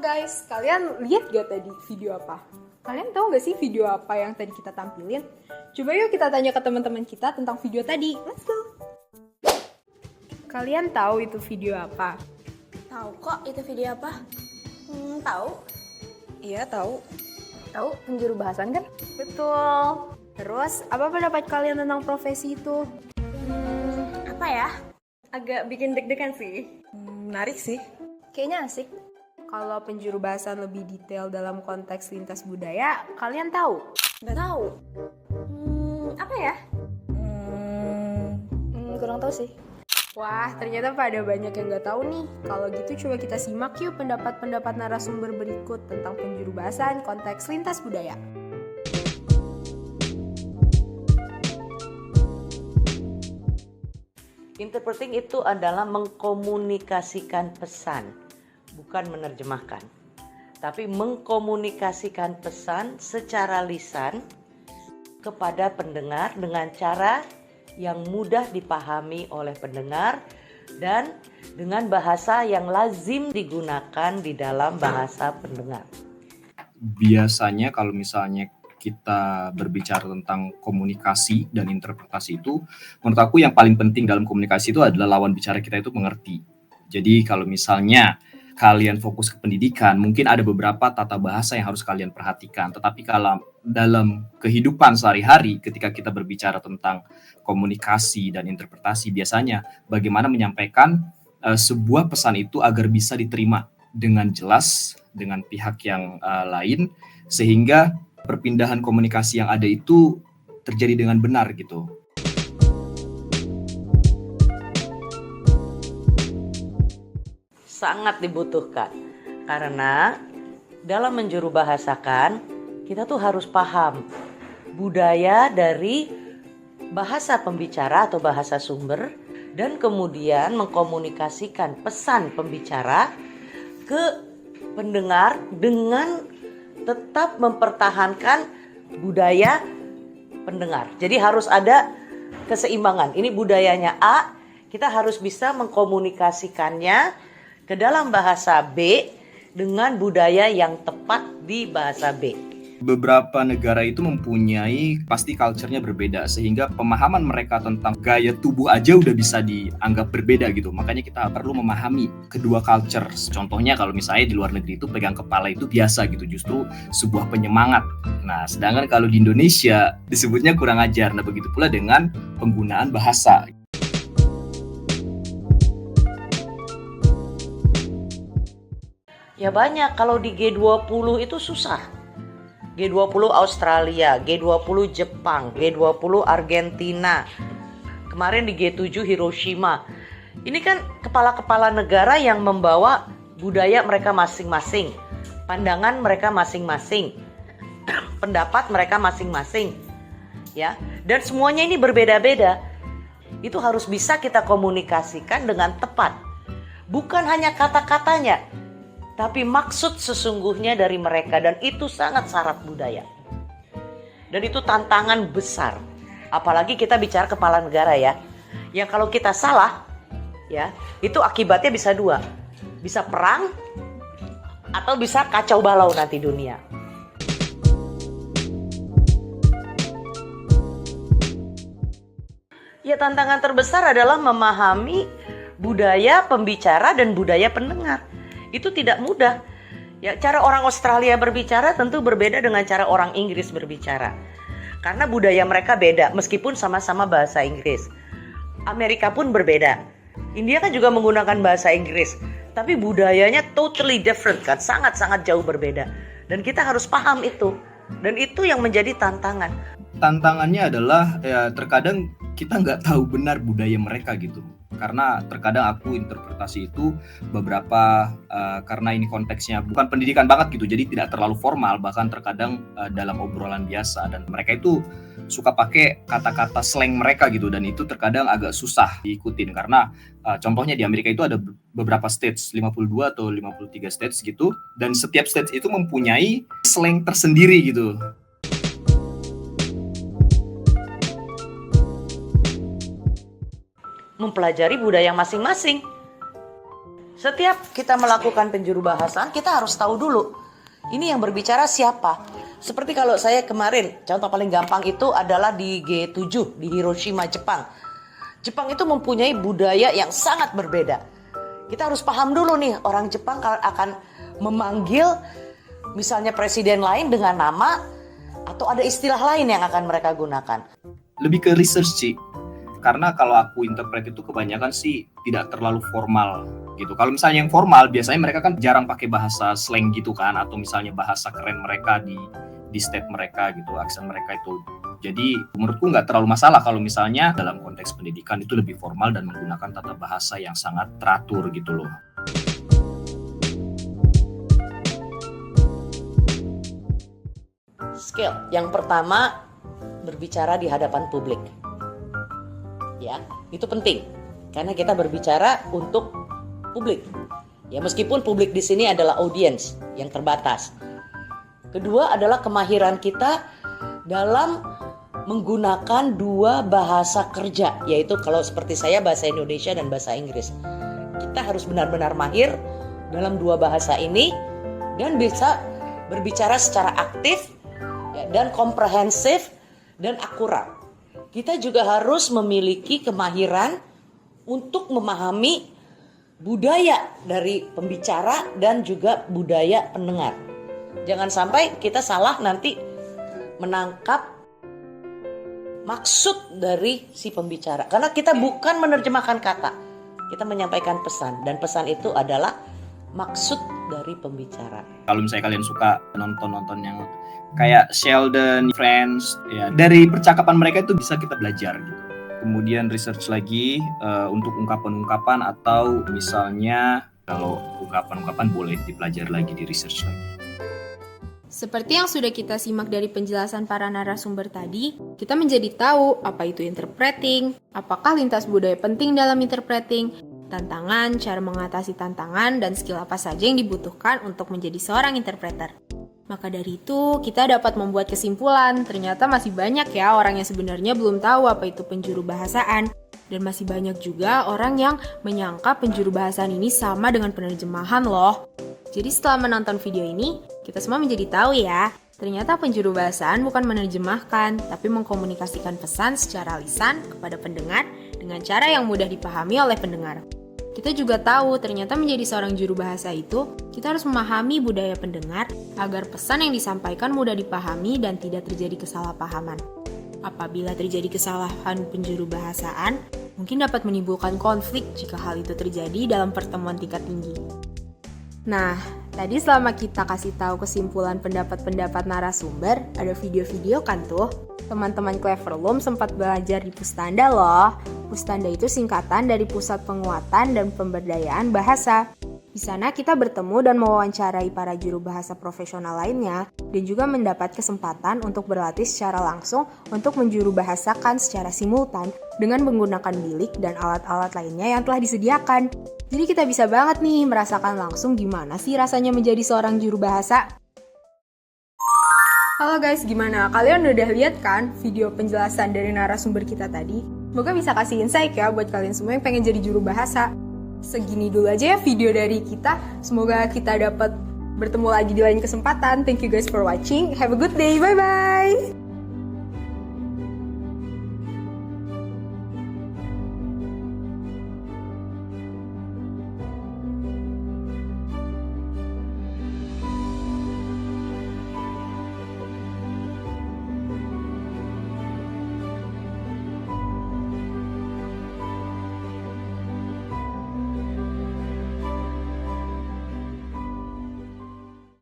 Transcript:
guys, kalian lihat gak tadi video apa? Kalian tahu gak sih video apa yang tadi kita tampilin? Coba yuk kita tanya ke teman-teman kita tentang video tadi. Let's go! Kalian tahu itu video apa? Tahu kok itu video apa? Tahu? Iya tahu. Tahu penjuru bahasan kan? Betul. Terus, apa pendapat kalian tentang profesi itu? Apa ya? Agak bikin deg-degan sih. Menarik sih. Kayaknya asik. Kalau penjuru bahasan lebih detail dalam konteks lintas budaya, kalian tahu? Nggak tahu. Apa ya? Kurang tahu sih. Wah, ternyata pada banyak yang nggak tahu nih. Kalau gitu coba kita simak yuk pendapat-pendapat narasumber berikut tentang penjuru bahasan konteks lintas budaya. Interpreting itu adalah mengkomunikasikan pesan, bukan menerjemahkan. Tapi mengkomunikasikan pesan secara lisan kepada pendengar dengan cara yang mudah dipahami oleh pendengar dan dengan bahasa yang lazim digunakan di dalam bahasa pendengar. Biasanya kalau misalnya kita berbicara tentang komunikasi dan interpretasi itu, menurut aku yang paling penting dalam komunikasi itu adalah lawan bicara kita itu mengerti. Jadi kalau misalnya kalian fokus ke pendidikan, mungkin ada beberapa tata bahasa yang harus kalian perhatikan. Tetapi kalau dalam kehidupan sehari-hari, ketika kita berbicara tentang komunikasi dan interpretasi, biasanya bagaimana menyampaikan sebuah pesan itu agar bisa diterima dengan jelas dengan pihak yang lain, sehingga perpindahan komunikasi yang ada itu terjadi dengan benar gitu. Sangat dibutuhkan karena dalam menjuru bahasakan kita tuh harus paham budaya dari bahasa pembicara atau bahasa sumber dan kemudian mengkomunikasikan pesan pembicara ke pendengar dengan tetap mempertahankan budaya pendengar. Jadi harus ada keseimbangan. Ini budayanya A, kita harus bisa mengkomunikasikannya ke dalam bahasa B dengan budaya yang tepat di bahasa B. Beberapa negara itu mempunyai pasti culture-nya berbeda, sehingga pemahaman mereka tentang gaya tubuh aja udah bisa dianggap berbeda gitu. Makanya kita perlu memahami kedua culture. Contohnya kalau misalnya di luar negeri itu pegang kepala itu biasa gitu, justru sebuah penyemangat. Nah, sedangkan kalau di Indonesia disebutnya kurang ajar. Nah, begitu pula dengan penggunaan bahasa. Ya banyak, kalau di G20 itu susah. G20 Australia, G20 Jepang, G20 Argentina. Kemarin di G7 Hiroshima. Ini kan kepala-kepala negara yang membawa budaya mereka masing-masing, pandangan mereka masing-masing, pendapat mereka masing-masing. Ya, dan semuanya ini berbeda-beda. Itu harus bisa kita komunikasikan dengan tepat. Bukan hanya kata-katanya, tapi maksud sesungguhnya dari mereka, dan itu sangat syarat budaya. Dan itu tantangan besar. Apalagi kita bicara kepala negara ya. Yang kalau kita salah, ya, itu akibatnya bisa dua. Bisa perang atau bisa kacau balau nanti dunia. Ya, tantangan terbesar adalah memahami budaya pembicara dan budaya pendengar. Itu tidak mudah. Ya, cara orang Australia berbicara tentu berbeda dengan cara orang Inggris berbicara. Karena budaya mereka beda meskipun sama-sama bahasa Inggris. Amerika pun berbeda. India kan juga menggunakan bahasa Inggris, tapi budayanya totally different kan, sangat-sangat jauh berbeda. Dan kita harus paham itu. Dan itu yang menjadi tantangan. Tantangannya adalah ya, terkadang kita nggak tahu benar budaya mereka gitu. Karena terkadang aku interpretasi itu beberapa karena ini konteksnya bukan pendidikan banget gitu, jadi tidak terlalu formal, bahkan terkadang dalam obrolan biasa, dan mereka itu suka pakai kata-kata slang mereka gitu, dan itu terkadang agak susah diikutin karena contohnya di Amerika itu ada beberapa states, 52 atau 53 states gitu, dan setiap states itu mempunyai slang tersendiri gitu. Mempelajari budaya masing-masing. Setiap kita melakukan penjuru bahasaan, kita harus tahu dulu ini yang berbicara siapa. Seperti kalau saya kemarin, contoh paling gampang itu adalah di G7 di Hiroshima, Jepang. Jepang itu mempunyai budaya yang sangat berbeda. Kita harus paham dulu nih, orang Jepang akan memanggil misalnya presiden lain dengan nama atau ada istilah lain yang akan mereka gunakan. Lebih ke research sih. Karena kalau aku interpret itu kebanyakan sih tidak terlalu formal gitu. Kalau misalnya yang formal biasanya mereka kan jarang pakai bahasa slang gitu kan, atau misalnya bahasa keren mereka di state mereka gitu, aksen mereka itu. Jadi menurutku nggak terlalu masalah kalau misalnya dalam konteks pendidikan itu lebih formal dan menggunakan tata bahasa yang sangat teratur gitu loh. Skill yang pertama, berbicara di hadapan publik. Ya, itu penting karena kita berbicara untuk publik. Ya, meskipun publik di sini adalah audiens yang terbatas. Kedua adalah kemahiran kita dalam menggunakan dua bahasa kerja, yaitu kalau seperti saya bahasa Indonesia dan bahasa Inggris. Kita harus benar-benar mahir dalam dua bahasa ini dan bisa berbicara secara aktif ya, dan komprehensif dan akurat. Kita juga harus memiliki kemahiran untuk memahami budaya dari pembicara dan juga budaya pendengar. Jangan sampai kita salah nanti menangkap maksud dari si pembicara. Karena kita bukan menerjemahkan kata, kita menyampaikan pesan. Dan pesan itu adalah maksud dari pembicara. Kalau misalnya kalian suka nonton yang kayak Sheldon, Friends, ya dari percakapan mereka itu bisa kita belajar gitu. Kemudian research lagi untuk ungkapan-ungkapan atau misalnya kalau ungkapan-ungkapan boleh dipelajari lagi, di research lagi. Seperti yang sudah kita simak dari penjelasan para narasumber tadi, kita menjadi tahu apa itu interpreting, apakah lintas budaya penting dalam interpreting, tantangan, cara mengatasi tantangan, dan skill apa saja yang dibutuhkan untuk menjadi seorang interpreter. Maka dari itu, kita dapat membuat kesimpulan, ternyata masih banyak ya orang yang sebenarnya belum tahu apa itu penjuru bahasaan. Dan masih banyak juga orang yang menyangka penjuru bahasaan ini sama dengan penerjemahan loh. Jadi setelah menonton video ini, kita semua menjadi tahu ya, ternyata penjuru bahasaan bukan menerjemahkan, tapi mengkomunikasikan pesan secara lisan kepada pendengar dengan cara yang mudah dipahami oleh pendengar. Kita juga tahu ternyata menjadi seorang juru bahasa itu, kita harus memahami budaya pendengar agar pesan yang disampaikan mudah dipahami dan tidak terjadi kesalahpahaman. Apabila terjadi kesalahan penjuru bahasaan, mungkin dapat menimbulkan konflik jika hal itu terjadi dalam pertemuan tingkat tinggi. Nah, tadi selama kita kasih tahu kesimpulan pendapat-pendapat narasumber, ada video-video kan tuh? Teman-teman Cleverloom sempat belajar di Pustanda loh. Pustanda itu singkatan dari Pusat Penguatan dan Pemberdayaan Bahasa. Di sana kita bertemu dan mewawancarai para juru bahasa profesional lainnya dan juga mendapat kesempatan untuk berlatih secara langsung untuk menjuru bahasakan secara simultan dengan menggunakan bilik dan alat-alat lainnya yang telah disediakan. Jadi kita bisa banget nih merasakan langsung gimana sih rasanya menjadi seorang juru bahasa. Halo guys, gimana? Kalian udah lihat kan video penjelasan dari narasumber kita tadi? Semoga bisa kasih insight ya buat kalian semua yang pengen jadi juru bahasa. Segini dulu aja ya video dari kita. Semoga kita dapat bertemu lagi di lain kesempatan. Thank you guys for watching. Have a good day. Bye-bye.